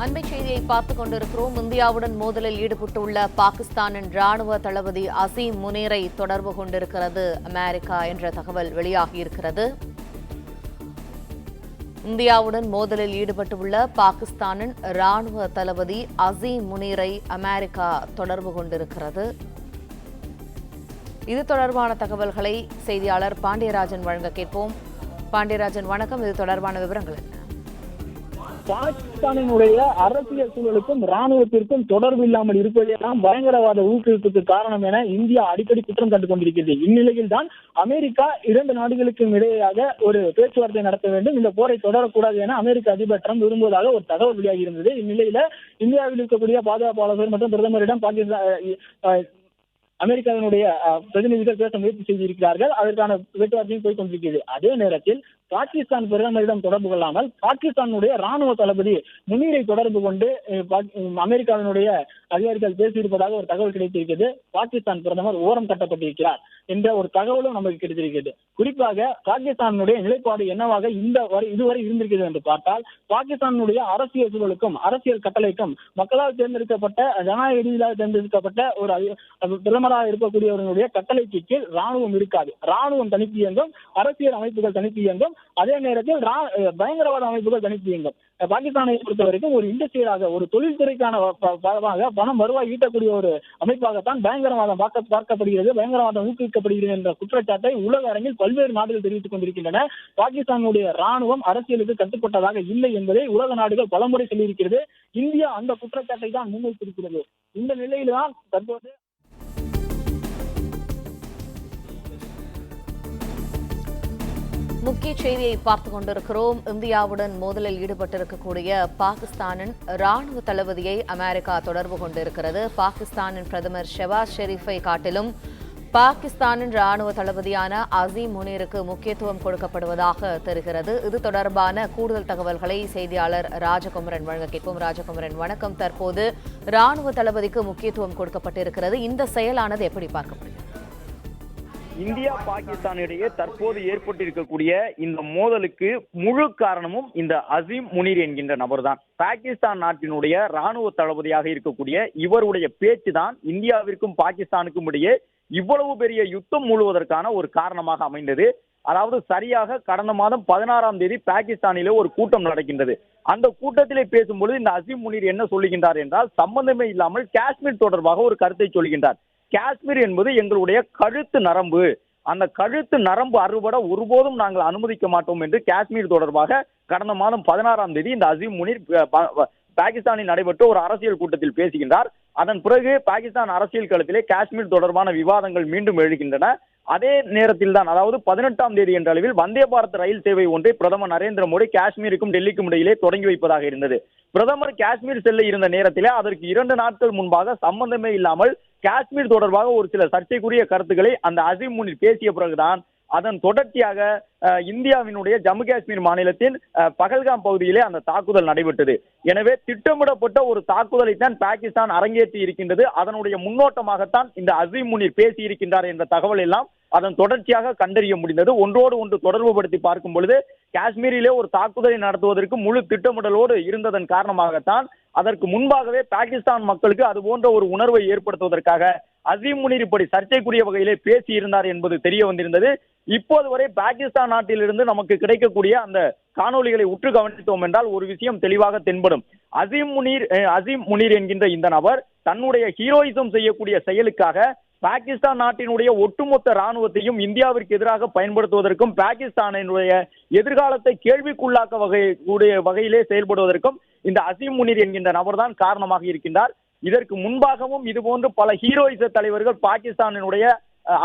அண்மை செய்தியை பார்த்துக் கொண்டிருக்கிறோம். இந்தியாவுடன் மோதலில் ஈடுபட்டுள்ள பாகிஸ்தானின் ராணுவ தளபதி அசீம் முனீரை தொடர்பு கொண்டிருக்கிறது அமெரிக்கா என்ற தகவல் வெளியாகியிருக்கிறது. இந்தியாவுடன் மோதலில் ஈடுபட்டுள்ள பாகிஸ்தானின் ராணுவ தளபதி அசீம் முனீரை அமெரிக்கா தொடர்பு கொண்டிருக்கிறது. இது தொடர்பான தகவல்களை செய்தியாளர் பாண்டியராஜன் வழங்க கேட்போம். பாண்டியராஜன், வணக்கம். இது தொடர்பான விவரங்கள் என்ன? பாகிஸ்தானினுடைய அரசியல் சூழலுக்கும் ராணுவத்திற்கும் தொடர்பு இல்லாமல் இருப்பதெல்லாம் பயங்கரவாத ஊக்குவிப்புக்கு காரணம் என இந்தியா அடிக்கடி குற்றம் கண்டுக் கொண்டிருக்கிறது. இந்நிலையில் தான் அமெரிக்கா இரண்டு நாடுகளுக்கும் இடையேயாக ஒரு பேச்சுவார்த்தை நடத்த வேண்டும், இந்த போரை தொடரக்கூடாது என அமெரிக்க அதிபர் ட்ரம்ப் விரும்புவதாக ஒரு தகவல் வெளியாகி இருந்தது. இந்நிலையில இந்தியாவில் இருக்கக்கூடிய பாதுகாப்பு ஆலோசகர் மற்றும் பிரதமரிடம் அமெரிக்காவினுடைய பிரதிநிதிகள் பேச முயற்சி செய்திருக்கிறார்கள். அதற்கான பேச்சுவார்த்தையும் போய் கொண்டிருக்கிறது. அதே நேரத்தில் பாகிஸ்தான் பிரதமரிடம் தொடர்பு கொள்ளாமல் பாகிஸ்தானுடைய ராணுவ தளபதி முனீரை தொடர்பு கொண்டு அமெரிக்காவினுடைய அதிகாரிகள் பேசியிருப்பதாக ஒரு தகவல் கிடைத்திருக்கிறது. பாகிஸ்தான் பிரதமர் ஓரம் கட்டப்பட்டிருக்கிறார் என்ற ஒரு தகவலும் நமக்கு கிடைத்திருக்கிறது. குறிப்பாக பாகிஸ்தானுடைய நிலைப்பாடு என்னவாக இதுவரை இருந்திருக்கிறது என்று பார்த்தால், பாகிஸ்தானுடைய அரசியல் சூழலுக்கும் அரசியல் கட்டளைக்கும் மக்களால் தேர்ந்தெடுக்கப்பட்ட ஜனநாயக ரீதியாக தேர்ந்தெடுக்கப்பட்ட ஒரு பிரதமராக இருக்கக்கூடியவர்களுடைய கட்டளைக்கு கீழ் ராணுவம் இருக்காது. ராணுவம் தனித்து இயங்கும், அரசியல் அமைப்புகள் தனித்து இயங்கும், அதே நேரத்தில் பயங்கரவாத அமைப்புகள் தனித்து இயங்கும். பாகிஸ்தானை பொறுத்த வரைக்கும் ஒரு இண்டஸ்ட்ரியலாக, ஒரு தொழில்துறைக்கான பணம் வருவாய் ஈட்டக்கூடிய ஒரு அமைப்பாகத்தான் பயங்கரவாதம் பார்க்கப்படுகிறது, பயங்கரவாதம் ஊக்குவிக்கப்படுகிறது என்ற குற்றச்சாட்டை உலக அரங்கில் பல்வேறு நாடுகள் தெரிவித்துக் கொண்டிருக்கின்றன. பாகிஸ்தானுடைய ராணுவம் அரசியலுக்கு கட்டுப்பட்டதாக இல்லை என்பதை உலக நாடுகள் பலமுறை சொல்லியிருக்கிறது. இந்தியா அந்த குற்றச்சாட்டை தான் முன்வைத்திருக்கிறது. இந்த நிலையில்தான் தற்போது முக்கிய செய்தியை பார்த்துக் கொண்டிருக்கிறோம். இந்தியாவுடன் மோதலில் ஈடுபட்டிருக்கக்கூடிய பாகிஸ்தானின் ராணுவ தளபதியை அமெரிக்கா தொடர்பு கொண்டிருக்கிறது. பாகிஸ்தானின் பிரதமர் ஷெவாஸ் ஷெரீஃபை காட்டிலும் பாகிஸ்தானின் ராணுவ தளபதியான அசீம் முனீருக்கு முக்கியத்துவம் கொடுக்கப்படுவதாக தெரிகிறது. இது தொடர்பான கூடுதல் தகவல்களை செய்தியாளர் ராஜகுமரன் வழங்க கேட்போம். ராஜகுமரன், வணக்கம். தற்போது ராணுவ தளபதிக்கு முக்கியத்துவம் கொடுக்கப்பட்டிருக்கிறது. இந்த செயலானது எப்படி பார்க்கப்படுகிறது? இந்தியா பாகிஸ்தான் இடையே தற்போது ஏற்பட்டிருக்கக்கூடிய இந்த மோதலுக்கு முழு காரணமும் இந்த அசீம் முனீர் என்கின்ற நபர் தான். பாகிஸ்தான் நாட்டினுடைய ராணுவ தளபதியாக இருக்கக்கூடிய இவருடைய பேச்சு தான் இந்தியாவிற்கும் பாகிஸ்தானுக்கும் இடையே இவ்வளவு பெரிய யுத்தம் மூழ்வதற்கான ஒரு காரணமாக அமைந்தது. அதாவது சரியாக கடந்த மாதம் 16ஆம் தேதி பாகிஸ்தானிலே ஒரு கூட்டம் நடக்கின்றது. அந்த கூட்டத்திலே பேசும்பொழுது இந்த அசீம் முனீர் என்ன சொல்லுகின்றார் என்றால், சம்பந்தமே இல்லாமல் காஷ்மீர் தொடர்பாக ஒரு கருத்தை சொல்கின்றார். காஷ்மீர் என்பது எங்களுடைய கழுத்து நரம்பு, அந்த கழுத்து நரம்பு அறுபட ஒருபோதும் நாங்கள் அனுமதிக்க மாட்டோம் என்று காஷ்மீர் தொடர்பாக கடந்த மாதம் 16ஆம் தேதி இந்த அசீம் முனீர் பாகிஸ்தானில் நடைபெற்ற ஒரு அரசியல் கூட்டத்தில் பேசுகின்றார். அதன் பிறகு பாகிஸ்தான் அரசியல் களத்திலே காஷ்மீர் தொடர்பான விவாதங்கள் மீண்டும் எழுகின்றன. அதே நேரத்தில் தான், அதாவது 18ஆம் தேதி என்ற அளவில் வந்தே பாரத் ரயில் சேவை ஒன்றை பிரதமர் நரேந்திர மோடி காஷ்மீருக்கும் டெல்லிக்கும் இடையிலே தொடங்கி வைப்பதாக இருந்தது. பிரதமர் காஷ்மீர் செல்ல இருந்த நேரத்திலே அதற்கு 2 நாட்கள் முன்பாக சம்பந்தமே இல்லாமல் காஷ்மீர் தொடர்பாக ஒரு சில சர்ச்சைக்குரிய கருத்துக்களை அந்த அசீம் முனீர் பேசிய பிறகுதான் அதன் தொடர்ச்சியாக இந்தியாவினுடைய ஜம்மு காஷ்மீர் மாநிலத்தின் பகல்காம் பகுதியிலே அந்த தாக்குதல் நடைபெற்றது. எனவே திட்டமிடப்பட்ட ஒரு தாக்குதலை தான் பாகிஸ்தான் அரங்கேற்றி இருக்கின்றது. அதனுடைய முன்னோட்டமாகத்தான் இந்த அசீம் முனீர் பேசி இருக்கின்றார் என்ற தகவல் எல்லாம் அதன் தொடர்ச்சியாக கண்டறிய முடிந்தது. ஒன்றோடு ஒன்று தொடர்பு படுத்தி பார்க்கும் பொழுது காஷ்மீரிலே ஒரு தாக்குதலை நடத்துவதற்கு முழு திட்டமிடலோடு இருந்ததன் காரணமாகத்தான் அதற்கு முன்பாகவே பாகிஸ்தான் மக்களுக்கு அது போன்ற ஒரு உணர்வை ஏற்படுத்துவதற்காக அசீம் முனீர் இப்படி சர்ச்சைக்குரிய வகையிலே பேசி இருந்தார் என்பது தெரிய வந்திருந்தது. இப்போது வரை பாகிஸ்தான் நாட்டிலிருந்து நமக்கு கிடைக்கக்கூடிய அந்த காணொலிகளை உற்று கவனித்தோம் என்றால் ஒரு விஷயம் தெளிவாக தென்படும். அசீம் முனீர் என்கின்ற இந்த நபர் தன்னுடைய ஹீரோயிசம் செய்யக்கூடிய செயலுக்காக பாகிஸ்தான் நாட்டினுடைய ஒட்டுமொத்த ராணுவத்தையும் இந்தியாவிற்கு எதிராக பயன்படுத்துவதற்கும் பாகிஸ்தானினுடைய எதிர்காலத்தை கேள்விக்குள்ளாக்க வகையிலே செயல்படுவதற்கும் இந்த அசீம் முனீர் என்கின்ற நபர் தான் காரணமாக இருக்கின்றார். இதற்கு முன்பாகவும் இதுபோன்று பல ஹீரோயிச தலைவர்கள் பாகிஸ்தானினுடைய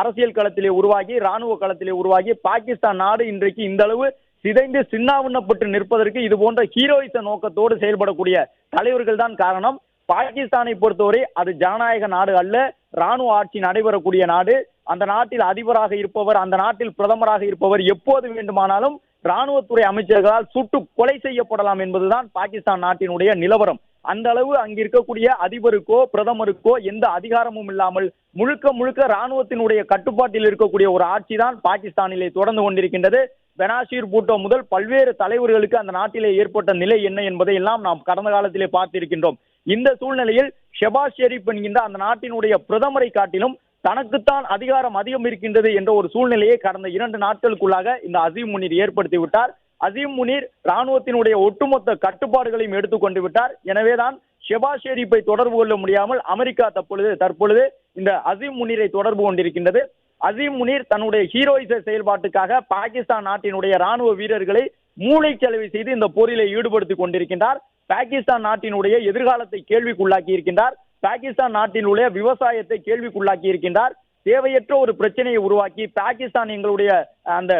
அரசியல் களத்திலே உருவாகி, ராணுவ களத்திலே உருவாகி, பாகிஸ்தான் நாடு இன்றைக்கு இந்த அளவு சிதைந்து சின்னாவுண்ணப்பட்டு நிற்பதற்கு இது போன்ற ஹீரோயிச நோக்கத்தோடு செயல்படக்கூடிய தலைவர்கள் தான் காரணம். பாகிஸ்தானை பொறுத்தவரை அது ஜனநாயக நாடு அல்ல, ராணுவ ஆட்சி நடைபெறக்கூடிய நாடு. அந்த நாட்டில் அதிபராக இருப்பவர், அந்த நாட்டில் பிரதமராக இருப்பவர் எப்போது வேண்டுமானாலும் ராணுவத்துறை அமைச்சர்களால் சுட்டு கொலை செய்யப்படலாம் என்பதுதான் பாகிஸ்தான் நாட்டினுடைய நிலவரம். அந்த அளவு அங்கு இருக்கக்கூடிய அதிபருக்கோ பிரதமருக்கோ எந்த அதிகாரமும் இல்லாமல் முழுக்க முழுக்க ராணுவத்தினுடைய கட்டுப்பாட்டில் இருக்கக்கூடிய ஒரு ஆட்சி தான் பாகிஸ்தானிலே தொடர்ந்து கொண்டிருக்கின்றது. பெனாசீர் பூட்டோ முதல் பல்வேறு தலைவர்களுக்கு அந்த நாட்டிலே ஏற்பட்ட நிலை என்ன என்பதை எல்லாம் நாம் கடந்த காலத்திலே பார்த்திருக்கின்றோம். இந்த சூழ்நிலையில் ஷெபாஸ் ஷெரீப் என்கின்ற அந்த நாட்டினுடைய பிரதமரை காட்டிலும் தனக்குத்தான் அதிகாரம் அதிகம் இருக்கின்றது என்ற ஒரு சூழ்நிலையை கடந்த 2 நாட்களுக்குள்ளாக இந்த அசீம் முனீர் ஏற்படுத்தி விட்டார். அசீம் முனீர் ராணுவத்தினுடைய ஒட்டுமொத்த கட்டுப்பாடுகளையும் எடுத்துக்கொண்டு விட்டார். எனவேதான் ஷெபாஸ் ஷெரீப்பை தொடர்பு கொள்ள முடியாமல் அமெரிக்கா தற்பொழுது இந்த அசீம் முனீரை தொடர்பு கொண்டிருக்கின்றது. அசீம் முனீர் தன்னுடைய ஹீரோயிச செயல்பாட்டுக்காக பாகிஸ்தான் நாட்டினுடைய ராணுவ வீரர்களை மூளைச்சலவை செய்து இந்த போரிலே ஈடுபடுத்திக் கொண்டிருக்கின்றார். பாகிஸ்தான் நாட்டினுடைய எதிர்காலத்தை கேள்விக்குள்ளாக்கி இருக்கின்றார். பாகிஸ்தான் நாட்டினுடைய விவசாயத்தை கேள்விக்குள்ளாக்கி இருக்கின்றார். தேவையற்ற ஒரு பிரச்சனையை உருவாக்கி பாகிஸ்தான் எங்களுடைய அந்த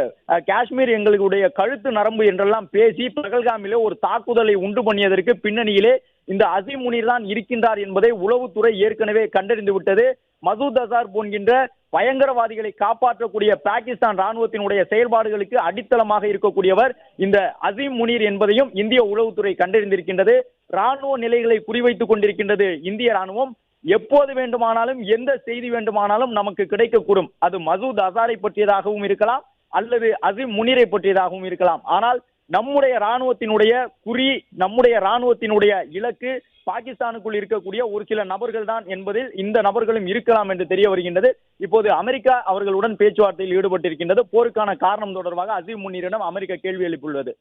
காஷ்மீர் எங்களுடைய கழுத்து நரம்பு என்றெல்லாம் பேசி பகல்காமிலே ஒரு தாக்குதலை உண்டு பண்ணியதற்கு பின்னணியிலே இந்த அசீம் முனீர் தான் இருக்கின்றார் என்பதை உளவுத்துறை ஏற்கனவே கண்டறிந்து விட்டது. மசூத் அசார் போன்கின்ற பயங்கரவாதிகளை காப்பாற்றக்கூடிய பாகிஸ்தான் ராணுவத்தினுடைய செயல்பாடுகளுக்கு அடித்தளமாக இருக்கக்கூடியவர் இந்த அசீம் முனீர் என்பதையும் இந்திய உளவுத்துறை கண்டறிந்திருக்கின்றது. ராணுவ நிலைகளை குறிவைத்துக் கொண்டிருக்கின்றது இந்திய ராணுவம். எப்போது வேண்டுமானாலும் எந்த செய்தி வேண்டுமானாலும் நமக்கு கிடைக்கக்கூடும். அது மசூத் அசாரை பற்றியதாகவும் இருக்கலாம் அல்லது அசீம் முனீரை பற்றியதாகவும் இருக்கலாம். ஆனால் நம்முடைய ராணுவத்தினுடைய குறி, நம்முடைய ராணுவத்தினுடைய இலக்கு பாகிஸ்தானுக்குள் இருக்கக்கூடிய ஒரு சில நபர்கள் தான் என்பதில் இந்த நபர்களும் இருக்கலாம் என்று தெரிய வருகின்றது. இப்போது அமெரிக்கா அவர்களுடன் பேச்சுவார்த்தையில் ஈடுபட்டிருக்கின்றது. போருக்கான காரணம் தொடர்பாக அசீம் முனீரிடம் அமெரிக்கா கேள்வி எழுப்பியுள்ளது.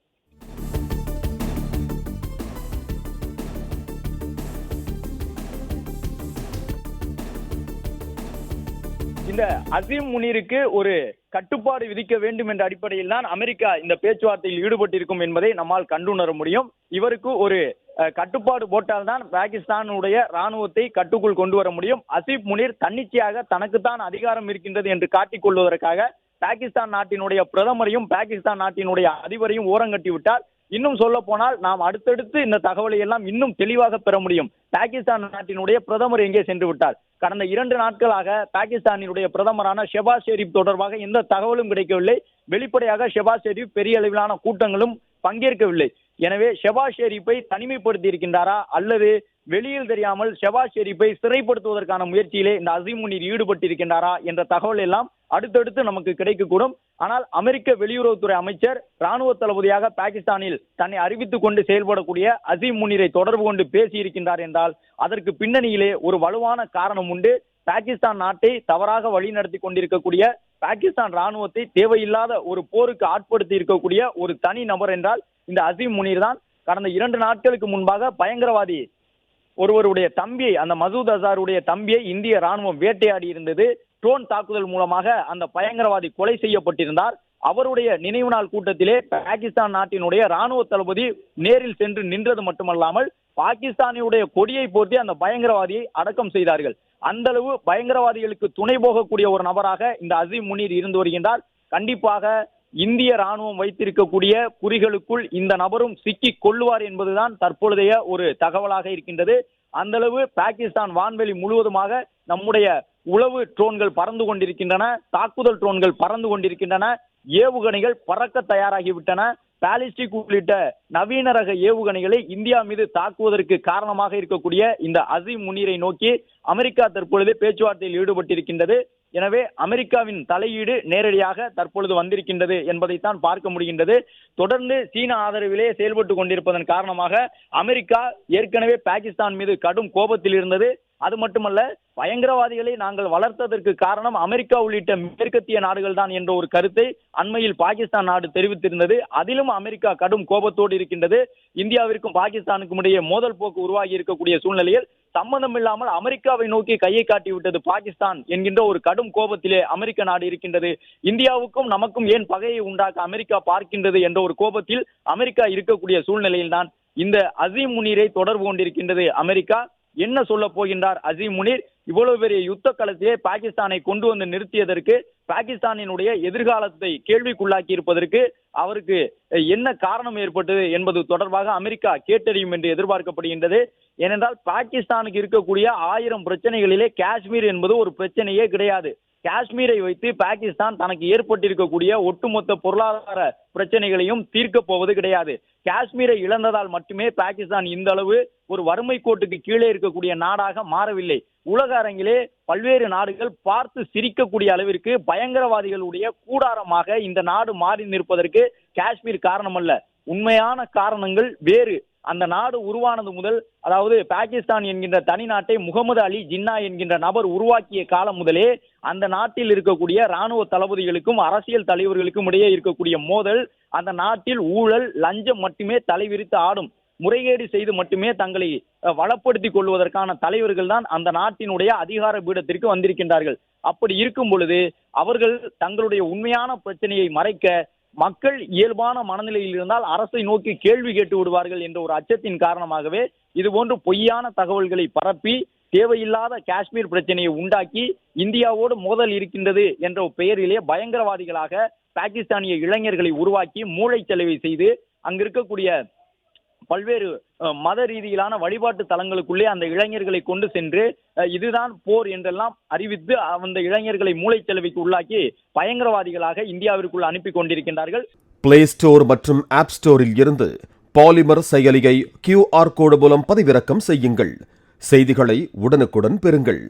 இந்த அசீம் முனீருக்கு ஒரு கட்டுப்பாடு விதிக்க வேண்டும் என்ற அடிப்படையில் தான் அமெரிக்கா இந்த பேச்சுவார்த்தையில் ஈடுபட்டிருக்கும் என்பதை நம்மால் கண்டுணர முடியும். இவருக்கு ஒரு கட்டுப்பாடு போட்டால்தான் பாகிஸ்தானுடைய ராணுவத்தை கட்டுக்குள் கொண்டு வர முடியும். அசீம் முனீர் தன்னிச்சையாக தனக்குத்தான் அதிகாரம் இருக்கின்றது என்று காட்டிக் கொள்வதற்காக பாகிஸ்தான் நாட்டினுடைய பிரதமரையும் பாகிஸ்தான் நாட்டினுடைய அதிபரையும் ஓரங்கட்டி விட்டார். இன்னும் சொல்ல போனால் நாம் அடுத்தடுத்து இந்த தகவலை எல்லாம் இன்னும் தெளிவாக பெற முடியும். பாகிஸ்தான் நாட்டினுடைய பிரதமர் எங்கே சென்று விட்டார்? கடந்த 2 நாட்களாக பாகிஸ்தானினுடைய பிரதமரான ஷெபாஸ் ஷெரீப் தொடர்பாக எந்த தகவலும் கிடைக்கவில்லை. வெளிப்படையாக ஷெபாஸ் ஷெரீப் பெரிய அளவிலான கூட்டங்களும் பங்கேற்கவில்லை. எனவே ஷெபாஸ் ஷெரீப்பை தனிமைப்படுத்தி இருக்கின்றாரா அல்லது வெளியில் தெரியாமல் ஷெபாஸ் ஷெரீப்பை சிறைப்படுத்துவதற்கான முயற்சியிலே இந்த அசீம் முனீர் ஈடுபட்டிருக்கின்றாரா என்ற தகவல் எல்லாம் அடுத்தடுத்து நமக்கு கிடைக்கக்கூடும். ஆனால் அமெரிக்க வெளியுறவுத்துறை அமைச்சர் ராணுவ தளபதியாக பாகிஸ்தானில் தன்னை அறிவித்துக் கொண்டு செயல்படக்கூடிய அசீம் முனீரை தொடர்பு கொண்டு பேசியிருக்கின்றார் என்றால் அதற்கு பின்னணியிலே ஒரு வலுவான காரணம் உண்டு. பாகிஸ்தான் நாட்டை தவறாக வழிநடத்தி கொண்டிருக்கக்கூடிய பாகிஸ்தான் ராணுவத்தை தேவையில்லாத ஒரு போருக்கு ஆட்படுத்தி இருக்கக்கூடிய ஒரு தனி நபர் என்றால் இந்த அசீம் முனீர் தான். கடந்த 2 நாட்களுக்கு முன்பாக பயங்கரவாதி ஒருவருடைய தம்பியை, அந்த மசூத் அசாருடைய தம்பியை இந்திய ராணுவம் வேட்டையாடி இருந்தது. ட்ரோன் தாக்குதல் மூலமாக அந்த பயங்கரவாதி கொலை செய்யப்பட்டிருந்தார். அவருடைய நினைவு நாள் கூட்டத்திலே பாகிஸ்தான் நாட்டினுடைய ராணுவ தளபதி நேரில் சென்று நின்றது மட்டுமல்லாமல் பாகிஸ்தானுடைய கொடியை போர்த்தி அந்த பயங்கரவாதியை அடக்கம் செய்தார்கள். அந்த அளவு பயங்கரவாதிகளுக்கு துணை போகக்கூடிய ஒரு நபராக இந்த அசீம் முனீர் இருந்து வருகின்றார். கண்டிப்பாக இந்திய ராணுவம் வைத்திருக்கக்கூடிய குறிகளுக்குள் இந்த நபரும் சிக்கிக் கொள்ளுவார் என்பதுதான் தற்பொழுதைய ஒரு தகவலாக இருக்கின்றது. அந்த அளவு பாகிஸ்தான் வான்வெளி முழுவதுமாக நம்முடைய உளவு ட்ரோன்கள் பறந்து கொண்டிருக்கின்றன, தாக்குதல் ட்ரோன்கள் பறந்து கொண்டிருக்கின்றன, ஏவுகணைகள் பறக்க தயாராகிவிட்டன. பாலிஸ்டிக் உள்ளிட்ட நவீன ரக ஏவுகணைகளை இந்தியா மீது தாக்குவதற்கு காரணமாக இருக்கக்கூடிய இந்த அசீம் முனீரை நோக்கி அமெரிக்கா தற்பொழுது பேச்சுவார்த்தையில் ஈடுபட்டிருக்கின்றது. எனவே அமெரிக்காவின் தலையீடு நேரடியாக தற்பொழுது வந்திருக்கின்றது என்பதைத்தான் பார்க்க முடிகின்றது. தொடர்ந்து சீன ஆதரவிலே செயல்பட்டு கொண்டிருப்பதன் காரணமாக அமெரிக்கா ஏற்கனவே பாகிஸ்தான் மீது கடும் கோபத்தில் இருந்தது. அது மட்டுமல்ல, பயங்கரவாதிகளை நாங்கள் வளர்த்ததற்கு காரணம் அமெரிக்கா உள்ளிட்ட மேற்கத்திய நாடுகள் தான் என்ற ஒரு கருத்தை அண்மையில் பாகிஸ்தான் நாடு தெரிவித்திருந்தது. அதிலும் அமெரிக்கா கடும் கோபத்தோடு இருக்கின்றது. இந்தியாவிற்கும் பாகிஸ்தானுக்கும் இடையே மோதல் போக்கு உருவாகி இருக்கக்கூடிய சூழ்நிலையில் சம்பந்தம் இல்லாமல் அமெரிக்காவை நோக்கி கையை காட்டிவிட்டது பாகிஸ்தான் என்கின்ற ஒரு கடும் கோபத்திலே அமெரிக்க நாடு இருக்கின்றது. இந்தியாவுக்கும் நமக்கும் ஏன் பகையை உண்டாக்க அமெரிக்கா பார்க்கின்றது என்ற ஒரு கோபத்தில் அமெரிக்கா இருக்கக்கூடிய சூழ்நிலையில் தான் இந்த அசீம் முனீரை தொடர்பு கொண்டிருக்கின்றது அமெரிக்கா. என்ன சொல்ல போகின்றார் அசீம் முனீர்? இவ்வளவு பெரிய யுத்த களத்திலே பாகிஸ்தானை கொண்டு வந்து நிறுத்தியதற்கு, பாகிஸ்தானினுடைய எதிர்காலத்தை கேள்விக்குள்ளாக்கி இருப்பதற்கு அவருக்கு என்ன காரணம் ஏற்பட்டது என்பது தொடர்பாக அமெரிக்கா கேட்டறியும் என்று எதிர்பார்க்கப்படுகின்றது. ஏனென்றால் பாகிஸ்தானுக்கு இருக்கக்கூடிய 1000 பிரச்சனைகளிலே காஷ்மீர் என்பது ஒரு பிரச்சனையே கிடையாது. காஷ்மீரை வைத்து பாகிஸ்தான் தனக்கு ஏற்பட்டிருக்கக்கூடிய ஒட்டுமொத்த பொருளாதார பிரச்சனைகளையும் தீர்க்க போவது கிடையாது. காஷ்மீரை இழந்ததால் மட்டுமே பாகிஸ்தான் இந்த அளவு ஒரு வறுமை கோட்டுக்கு கீழே இருக்கக்கூடிய நாடாக மாறவில்லை. உலக அரங்கிலே பல்வேறு நாடுகள் பார்த்து சிரிக்கக்கூடிய அளவிற்கு பயங்கரவாதிகளுடைய கூடாரமாக இந்த நாடு மாறி நிற்பதற்கு காஷ்மீர் காரணம் அல்ல. உண்மையான காரணங்கள் வேறு. அந்த நாடு உருவானது முதல், அதாவது பாகிஸ்தான் என்கின்ற தனி நாட்டை முகமது அலி ஜின்னா என்கின்ற நபர் உருவாக்கிய காலம் முதலே அந்த நாட்டில் இருக்கக்கூடிய ராணுவ தளபதிகளுக்கும் அரசியல் தலைவர்களுக்கும் இடையே இருக்கக்கூடிய மோதல், அந்த நாட்டில் ஊழல் லஞ்சம் மட்டுமே தலைவிரித்து ஆடும். முறைகேடு செய்து மட்டுமே தங்களை வளப்படுத்திக் கொள்வதற்கான தலைவர்கள் தான் அந்த நாட்டினுடைய அதிகார பீடத்திற்கு வந்திருக்கின்றார்கள். அப்படி இருக்கும் பொழுது அவர்கள் தங்களுடைய உண்மையான பிரச்சனையை மறைக்க, மக்கள் இயல்பான மனநிலையில் இருந்தால் அரசை நோக்கி கேள்வி கேட்டு விடுவார்கள் என்ற ஒரு அச்சத்தின் காரணமாகவே இதுபோன்று பொய்யான தகவல்களை பரப்பி தேவையில்லாத காஷ்மீர் பிரச்சனையை உண்டாக்கி இந்தியாவோடு மோதல் இருக்கின்றது என்ற பெயரிலே பயங்கரவாதிகளாக பாகிஸ்தானிய இளைஞர்களை உருவாக்கி மூளைச்சலவை செய்து அங்கு இருக்கக்கூடிய பல்வேறு மத ரீதியிலான வழிபாட்டு தலங்களுக்குள்ளே அந்த இளைஞர்களை கொண்டு சென்று இதுதான் போர் என்றெல்லாம் அறிவித்து அந்த இளைஞர்களை மூளைச்சலவைக்கு உள்ளாக்கி பயங்கரவாதிகளாக இந்தியாவிற்குள் அனுப்பி கொண்டிருக்கின்றார்கள். பிளே ஸ்டோர் மற்றும் ஆப் ஸ்டோரில் இருந்து பாலிமர் செயலியை QR கோடு மூலம் பதிவிறக்கம் செய்யுங்கள். செய்திகளை உடனுக்குடன் பெறுங்கள்.